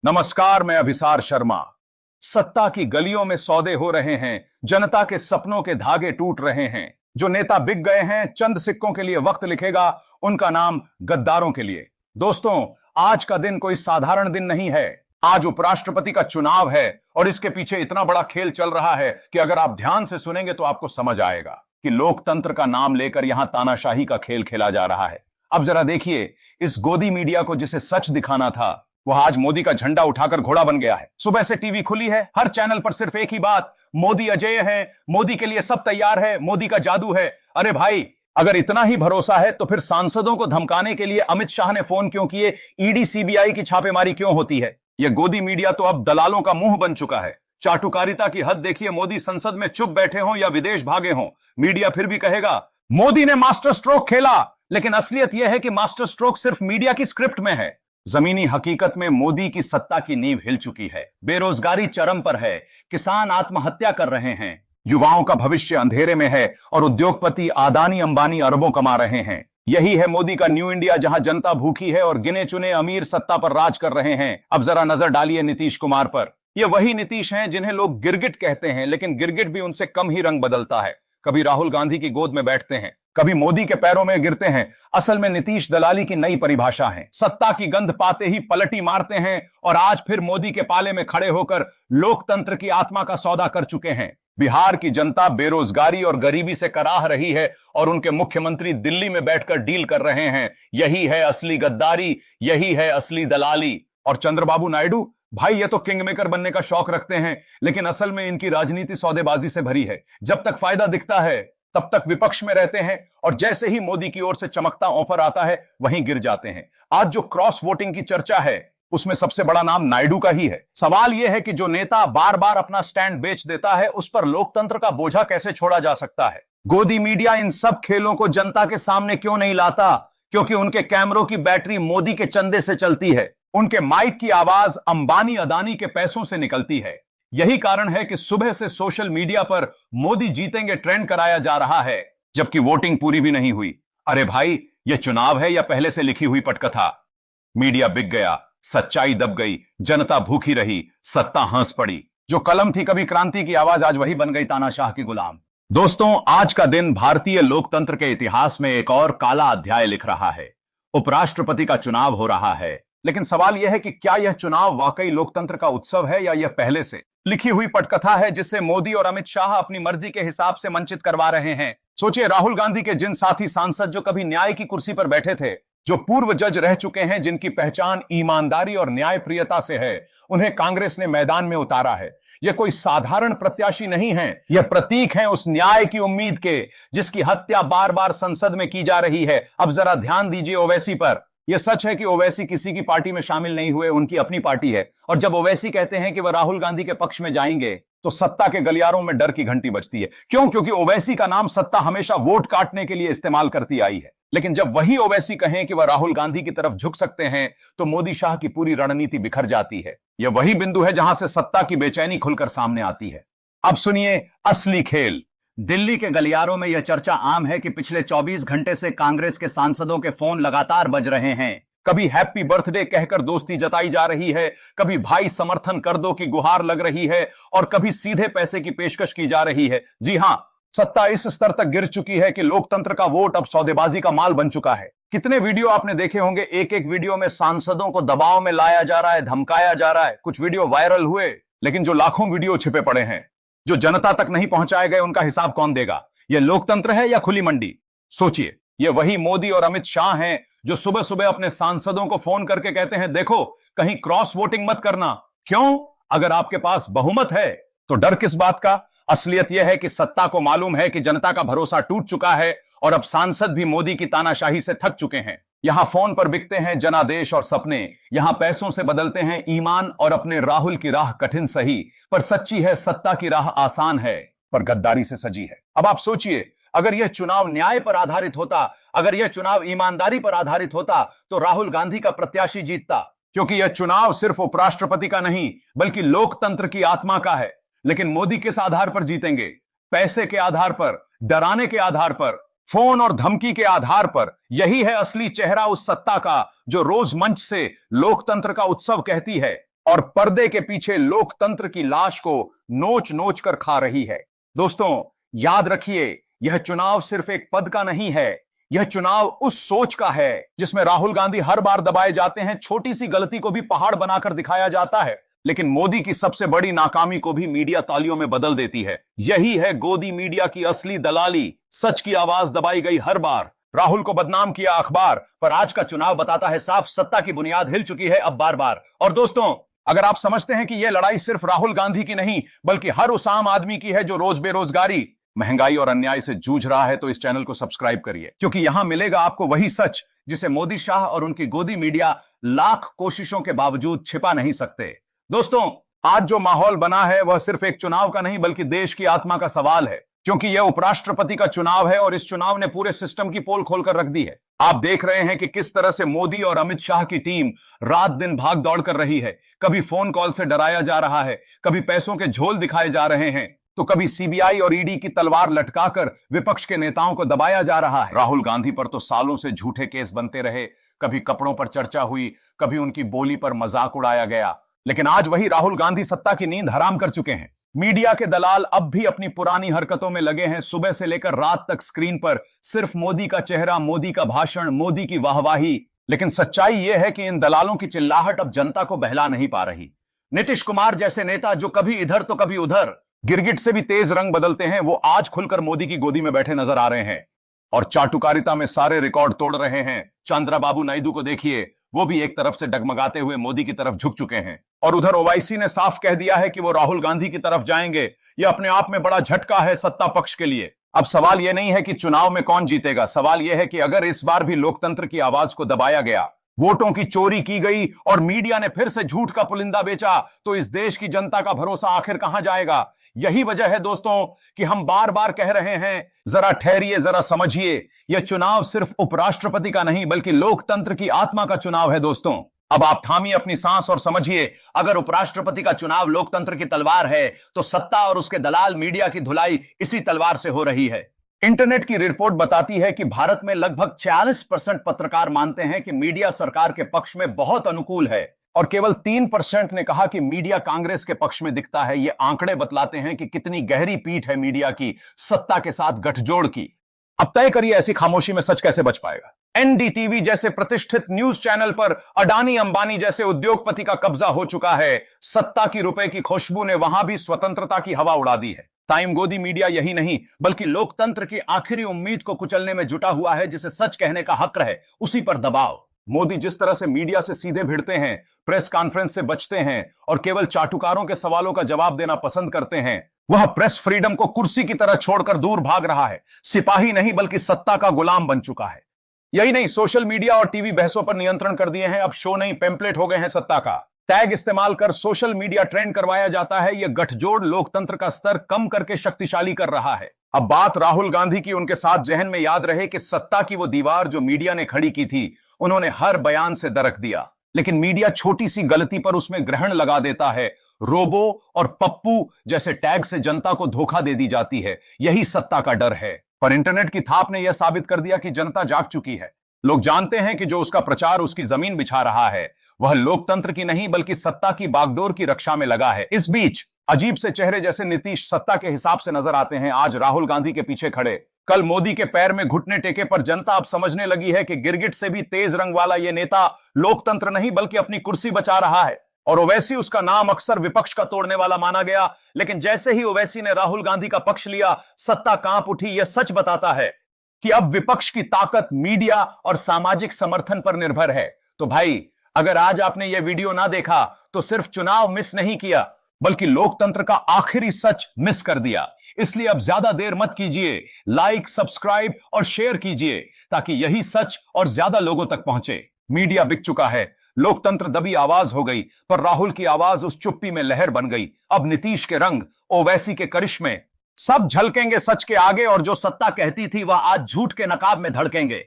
नमस्कार, मैं अभिसार शर्मा। सत्ता की गलियों में सौदे हो रहे हैं, जनता के सपनों के धागे टूट रहे हैं। जो नेता बिक गए हैं, चंद सिक्कों के लिए वक्त लिखेगा, उनका नाम गद्दारों के लिए। दोस्तों, आज का दिन कोई साधारण दिन नहीं है। आज उपराष्ट्रपति का चुनाव है और इसके पीछे इतना बड़ा खेल चल रहा है कि अगर आप ध्यान से सुनेंगे तो आपको समझ आएगा कि लोकतंत्र का नाम लेकर यहां तानाशाही का खेल खेला जा रहा है। अब जरा देखिए, इस गोदी मीडिया को जिसे सच दिखाना था, वह आज मोदी का झंडा उठाकर घोड़ा बन गया है। सुबह से टीवी खुली है, हर चैनल पर सिर्फ एक ही बात, मोदी अजेय है, मोदी के लिए सब तैयार है, मोदी का जादू है। अरे भाई, अगर इतना ही भरोसा है तो फिर सांसदों को धमकाने के लिए अमित शाह ने फोन क्यों किए, ईडी सीबीआई की छापेमारी क्यों होती है? यह गोदी मीडिया तो अब दलालों का मुंह बन चुका है। चाटुकारिता की हद देखिए। मोदी संसद में चुप बैठे हों या विदेश भागे हों, मीडिया फिर भी कहेगा मोदी ने मास्टर स्ट्रोक खेला। लेकिन असलियत यह है कि मास्टर स्ट्रोक सिर्फ मीडिया की स्क्रिप्ट में है। जमीनी हकीकत में मोदी की सत्ता की नींव हिल चुकी है। बेरोजगारी चरम पर है, किसान आत्महत्या कर रहे हैं, युवाओं का भविष्य अंधेरे में है और उद्योगपति अदानी अंबानी अरबों कमा रहे हैं। यही है मोदी का न्यू इंडिया, जहां जनता भूखी है और गिने चुने अमीर सत्ता पर राज कर रहे हैं। अब जरा नजर डालिए नीतीश कुमार पर। ये वही नीतीश हैं जिन्हें लोग गिरगिट कहते हैं, लेकिन गिरगिट भी उनसे कम ही रंग बदलता है। कभी राहुल गांधी की गोद में बैठते हैं, कभी मोदी के पैरों में गिरते हैं। असल में नीतीश दलाली की नई परिभाषा है। सत्ता की गंध पाते ही पलटी मारते हैं और आज फिर मोदी के पाले में खड़े होकर लोकतंत्र की आत्मा का सौदा कर चुके हैं। बिहार की जनता बेरोजगारी और गरीबी से कराह रही है और उनके मुख्यमंत्री दिल्ली में बैठकर डील कर रहे हैं। यही है असली गद्दारी, यही है असली दलाली। और चंद्रबाबू नायडू, भाई ये तो किंग मेकर बनने का शौक रखते हैं, लेकिन असल में इनकी राजनीति सौदेबाजी से भरी है। जब तक फायदा दिखता है तब तक विपक्ष में रहते हैं और जैसे ही मोदी की ओर से चमकता ऑफर आता है वहीं गिर जाते हैं। आज जो क्रॉस वोटिंग की चर्चा है उसमें सबसे बड़ा नाम नायडू का ही है। सवाल यह है कि जो नेता बार बार अपना स्टैंड बेच देता है, उस पर लोकतंत्र का बोझा कैसे छोड़ा जा सकता है? गोदी मीडिया इन सब खेलों को जनता के सामने क्यों नहीं लाता? क्योंकि उनके कैमरों की बैटरी मोदी के चंदे से चलती है, उनके माइक की आवाज अंबानी अदानी के पैसों से निकलती है। यही कारण है कि सुबह से सोशल मीडिया पर मोदी जीतेंगे ट्रेंड कराया जा रहा है, जबकि वोटिंग पूरी भी नहीं हुई। अरे भाई, यह चुनाव है या पहले से लिखी हुई पटकथा? मीडिया बिक गया, सच्चाई दब गई, जनता भूखी रही, सत्ता हंस पड़ी। जो कलम थी कभी क्रांति की आवाज, आज वही बन गई तानाशाह की गुलाम। दोस्तों, आज का दिन भारतीय लोकतंत्र के इतिहास में एक और काला अध्याय लिख रहा है। उपराष्ट्रपति का चुनाव हो रहा है, लेकिन सवाल यह है कि क्या यह चुनाव वाकई लोकतंत्र का उत्सव है या यह पहले से लिखी हुई पटकथा है जिससे मोदी और अमित शाह अपनी मर्जी के हिसाब से वंचित करवा रहे हैं? सोचिए, राहुल गांधी के जिन साथी सांसद जो कभी न्याय की कुर्सी पर बैठे थे, जो पूर्व जज रह चुके हैं, जिनकी पहचान ईमानदारी और न्यायप्रियता से है, उन्हें कांग्रेस ने मैदान में उतारा है। यह कोई साधारण प्रत्याशी नहीं है, यह प्रतीक है उस न्याय की उम्मीद के जिसकी हत्या बार बार संसद में की जा रही है। अब जरा ध्यान दीजिए ओवैसी पर। यह सच है कि ओवैसी किसी की पार्टी में शामिल नहीं हुए, उनकी अपनी पार्टी है। और जब ओवैसी कहते हैं कि वह राहुल गांधी के पक्ष में जाएंगे तो सत्ता के गलियारों में डर की घंटी बजती है। क्यों? क्योंकि ओवैसी का नाम सत्ता हमेशा वोट काटने के लिए इस्तेमाल करती आई है। लेकिन जब वही ओवैसी कहें कि वह राहुल गांधी की तरफ झुक सकते हैं तो मोदी शाह की पूरी रणनीति बिखर जाती है। यह वही बिंदु है जहां से सत्ता की बेचैनी खुलकर सामने आती है। अब सुनिए असली खेल। दिल्ली के गलियारों में यह चर्चा आम है कि पिछले 24 घंटे से कांग्रेस के सांसदों के फोन लगातार बज रहे हैं। कभी हैप्पी बर्थडे कहकर दोस्ती जताई जा रही है, कभी भाई समर्थन कर दो की गुहार लग रही है और कभी सीधे पैसे की पेशकश की जा रही है। जी हां, सत्ता इस स्तर तक गिर चुकी है कि लोकतंत्र का वोट अब सौदेबाजी का माल बन चुका है। कितने वीडियो आपने देखे होंगे, एक एक वीडियो में सांसदों को दबाव में लाया जा रहा है, धमकाया जा रहा है। कुछ वीडियो वायरल हुए, लेकिन जो लाखों वीडियो छिपे पड़े हैं, जो जनता तक नहीं पहुंचाए गए, उनका हिसाब कौन देगा? यह लोकतंत्र है या खुली मंडी? सोचिए, यह वही मोदी और अमित शाह हैं जो सुबह सुबह अपने सांसदों को फोन करके कहते हैं, देखो कहीं क्रॉस वोटिंग मत करना। क्यों? अगर आपके पास बहुमत है तो डर किस बात का? असलियत यह है कि सत्ता को मालूम है कि जनता का भरोसा टूट चुका है और अब सांसद भी मोदी की तानाशाही से थक चुके हैं। यहां फोन पर बिकते हैं जनादेश और सपने, यहां पैसों से बदलते हैं ईमान और अपने। राहुल की राह कठिन सही, पर सच्ची है, सत्ता की राह आसान है पर गद्दारी से सजी है। अब आप सोचिए, अगर यह चुनाव न्याय पर आधारित होता, अगर यह चुनाव ईमानदारी पर आधारित होता तो राहुल गांधी का प्रत्याशी जीतता, क्योंकि यह चुनाव सिर्फ उपराष्ट्रपति का नहीं बल्कि लोकतंत्र की आत्मा का है। लेकिन मोदी किस आधार पर जीतेंगे? पैसे के आधार पर, डराने के आधार पर, फोन और धमकी के आधार पर। यही है असली चेहरा उस सत्ता का जो रोज मंच से लोकतंत्र का उत्सव कहती है और पर्दे के पीछे लोकतंत्र की लाश को नोच नोच कर खा रही है। दोस्तों, याद रखिए, यह चुनाव सिर्फ एक पद का नहीं है, यह चुनाव उस सोच का है जिसमें राहुल गांधी हर बार दबाए जाते हैं, छोटी सी गलती को भी पहाड़ बनाकर दिखाया जाता है, लेकिन मोदी की सबसे बड़ी नाकामी को भी मीडिया तालियों में बदल देती है। यही है गोदी मीडिया की असली दलाली। सच की आवाज दबाई गई हर बार, राहुल को बदनाम किया अखबार, पर आज का चुनाव बताता है साफ, सत्ता की बुनियाद हिल चुकी है अब बार बार। और दोस्तों, अगर आप समझते हैं कि यह लड़ाई सिर्फ राहुल गांधी की नहीं बल्कि हर उस आम आदमी की है जो रोज बेरोजगारी, महंगाई और अन्याय से जूझ रहा है, तो इस चैनल को सब्सक्राइब करिए, क्योंकि यहां मिलेगा आपको वही सच जिसे मोदी शाह और उनकी गोदी मीडिया लाख कोशिशों के बावजूद छिपा नहीं सकते। दोस्तों, आज जो माहौल बना है वह सिर्फ एक चुनाव का नहीं बल्कि देश की आत्मा का सवाल है, क्योंकि यह उपराष्ट्रपति का चुनाव है और इस चुनाव ने पूरे सिस्टम की पोल खोलकर रख दी है। आप देख रहे हैं कि किस तरह से मोदी और अमित शाह की टीम रात दिन भाग दौड़ कर रही है। कभी फोन कॉल से डराया जा रहा है, कभी पैसों के झोल दिखाए जा रहे हैं, तो कभी सीबीआई और ईडी की तलवार लटकाकर विपक्ष के नेताओं को दबाया जा रहा है। राहुल गांधी पर तो सालों से झूठे केस बनते रहे, कभी कपड़ों पर चर्चा हुई, कभी उनकी बोली पर मजाक उड़ाया गया, लेकिन आज वही राहुल गांधी सत्ता की नींद हराम कर चुके हैं। मीडिया के दलाल अब भी अपनी पुरानी हरकतों में लगे हैं। सुबह से लेकर रात तक स्क्रीन पर सिर्फ मोदी का चेहरा, मोदी का भाषण, मोदी की वाहवाही। लेकिन सच्चाई यह है कि इन दलालों की चिल्लाहट अब जनता को बहला नहीं पा रही। नीतीश कुमार जैसे नेता जो कभी इधर तो कभी उधर, गिरगिट से भी तेज रंग बदलते हैं, वो आज खुलकर मोदी की गोदी में बैठे नजर आ रहे हैं और चाटुकारिता में सारे रिकॉर्ड तोड़ रहे हैं। चंद्रबाबू नायडू को देखिए, वो भी एक तरफ से डगमगाते हुए मोदी की तरफ झुक चुके हैं, और उधर ओवैसी ने साफ कह दिया है कि वो राहुल गांधी की तरफ जाएंगे। यह अपने आप में बड़ा झटका है सत्ता पक्ष के लिए। अब सवाल यह नहीं है कि चुनाव में कौन जीतेगा, सवाल यह है कि अगर इस बार भी लोकतंत्र की आवाज को दबाया गया, वोटों की चोरी की गई और मीडिया ने फिर से झूठ का पुलिंदा बेचा, तो इस देश की जनता का भरोसा आखिर कहां जाएगा। यही वजह है दोस्तों कि हम बार बार कह रहे हैं, जरा ठहरिए, जरा समझिए, यह चुनाव सिर्फ उपराष्ट्रपति का नहीं बल्कि लोकतंत्र की आत्मा का चुनाव है। दोस्तों, अब आप थामिए अपनी सांस और समझिए, अगर उपराष्ट्रपति का चुनाव लोकतंत्र की तलवार है, तो सत्ता और उसके दलाल मीडिया की धुलाई इसी तलवार से हो रही है। इंटरनेट की रिपोर्ट बताती है कि भारत में लगभग 46% पत्रकार मानते हैं कि मीडिया सरकार के पक्ष में बहुत अनुकूल है, और केवल 3% ने कहा कि मीडिया कांग्रेस के पक्ष में दिखता है। ये आंकड़े बतलाते हैं कि कितनी गहरी पीठ है मीडिया की सत्ता के साथ गठजोड़ की। अब तय करिए, ऐसी खामोशी में सच कैसे बच पाएगा। एनडीटीवी जैसे प्रतिष्ठित न्यूज चैनल पर अडानी अंबानी जैसे उद्योगपति का कब्जा हो चुका है। सत्ता की रुपए की खुशबू ने वहां भी स्वतंत्रता की हवा उड़ा दी है। टाइम गोदी मीडिया यही नहीं बल्कि लोकतंत्र की आखिरी उम्मीद को कुचलने में जुटा हुआ है, जिसे सच कहने का हक है उसी पर दबाव। मोदी जिस तरह से मीडिया से सीधे भिड़ते हैं, प्रेस कॉन्फ्रेंस से बचते हैं और केवल चाटुकारों के सवालों का जवाब देना पसंद करते हैं, वह प्रेस फ्रीडम को कुर्सी की तरह छोड़कर दूर भाग रहा है। सिपाही नहीं बल्कि सत्ता का गुलाम बन चुका है। यही नहीं, सोशल मीडिया और टीवी बहसों पर नियंत्रण कर दिए हैं। अब शो नहीं, पेम्पलेट हो गए हैं सत्ता का। टैग इस्तेमाल कर सोशल मीडिया ट्रेंड करवाया जाता है। यह गठजोड़ लोकतंत्र का स्तर कम करके शक्तिशाली कर रहा है। अब बात राहुल गांधी की, उनके साथ जहन में याद रहे कि सत्ता की वो दीवार जो मीडिया ने खड़ी की थी, उन्होंने हर बयान से दरक दिया, लेकिन मीडिया छोटी सी गलती पर उसमें ग्रहण लगा देता है। रोबो और पप्पू जैसे टैग से जनता को धोखा दे दी जाती है। यही सत्ता का डर है। पर इंटरनेट की थाप ने यह साबित कर दिया कि जनता जाग चुकी है। लोग जानते हैं कि जो उसका प्रचार उसकी जमीन बिछा रहा है, वह लोकतंत्र की नहीं बल्कि सत्ता की बागडोर की रक्षा में लगा है। इस बीच अजीब से चेहरे जैसे नीतीश सत्ता के हिसाब से नजर आते हैं, आज राहुल गांधी के पीछे खड़े, कल मोदी के पैर में घुटने टेके। पर जनता अब समझने लगी है कि गिरगिट से भी तेज रंग वाला यह नेता लोकतंत्र नहीं बल्कि अपनी कुर्सी बचा रहा है। और ओवैसी, उसका नाम अक्सर विपक्ष का तोड़ने वाला माना गया, लेकिन जैसे ही ओवैसी ने राहुल गांधी का पक्ष लिया, सत्ता कांप उठी। यह सच बताता है कि अब विपक्ष की ताकत मीडिया और सामाजिक समर्थन पर निर्भर है। तो भाई, अगर आज आपने यह वीडियो ना देखा तो सिर्फ चुनाव मिस नहीं किया बल्कि लोकतंत्र का आखिरी सच मिस कर दिया। इसलिए अब ज्यादा देर मत कीजिए, लाइक, सब्सक्राइब और शेयर कीजिए ताकि यही सच और ज्यादा लोगों तक पहुंचे। मीडिया बिक चुका है, लोकतंत्र दबी आवाज हो गई, पर राहुल की आवाज उस चुप्पी में लहर बन गई। अब नीतीश के रंग, ओवैसी के करिश्मे सब झलकेंगे सच के आगे, और जो सत्ता कहती थी वह आज झूठ के नकाब में धड़केंगे।